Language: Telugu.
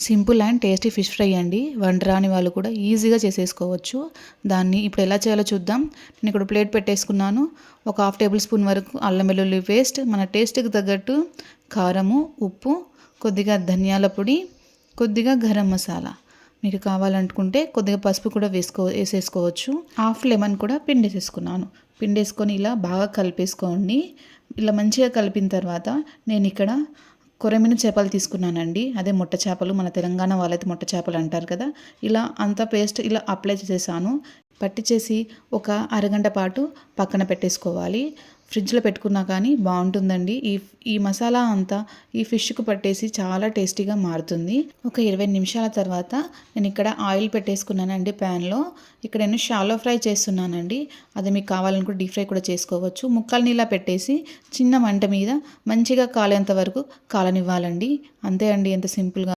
Simple and tasty fish fry అండి. వంట రాని వాళ్ళు కూడా ఈజీగా చేసేసుకోవచ్చు. దాన్ని ఇప్పుడు ఎలా చేయాలో చూద్దాం. నేను ఇక్కడ ప్లేట్ పెట్టేసుకున్నాను. ఒక 1/2 టేబుల్ స్పూన్ వరకు అల్లం వెల్లుల్లి పేస్ట్, మన టేస్ట్కి తగ్గట్టు కారము, ఉప్పు, కొద్దిగా ధనియాల పొడి, కొద్దిగా గరం మసాలా. మీకు కావాలనుకుంటే కొద్దిగా పసుపు కూడా వేసేసుకోవచ్చు. 1/2 లెమన్ కూడా పిండేసేసుకున్నాను. పిండేసుకొని ఇలా బాగా కలిపేసుకోండి. ఇలా మంచిగా కలిపిన తర్వాత నేను ఇక్కడ కొరమిన చేపలు తీసుకున్నానండి. అదే మొట్ట చేపలు, మన తెలంగాణ వాళ్ళైతే మొట్ట చేపలు అంటారు కదా. ఇలా అంత పేస్ట్ ఇలా అప్లై చేసేసాను. పట్టించేసి ఒక అరగంట పాటు పక్కన పెట్టేసుకోవాలి. ఫ్రిడ్జ్లో పెట్టుకున్నా కానీ బాగుంటుందండి. ఈ మసాలా అంతా ఈ ఫిష్కు పట్టేసి చాలా టేస్టీగా మారుతుంది. ఒక 20 నిమిషాల తర్వాత నేను ఇక్కడ ఆయిల్ పెట్టేసుకున్నానండి ప్యాన్లో. ఇక్కడ నేను షాలో ఫ్రై చేస్తున్నానండి. అది మీకు కావాలనుకుంటే డీప్ ఫ్రై కూడా చేసుకోవచ్చు. ముక్కల్ని ఇలా పెట్టేసి చిన్న మంట మీద మంచిగా కాలేంత వరకు కాలనివ్వాలండి. అంతే అండి, ఎంత సింపుల్గా.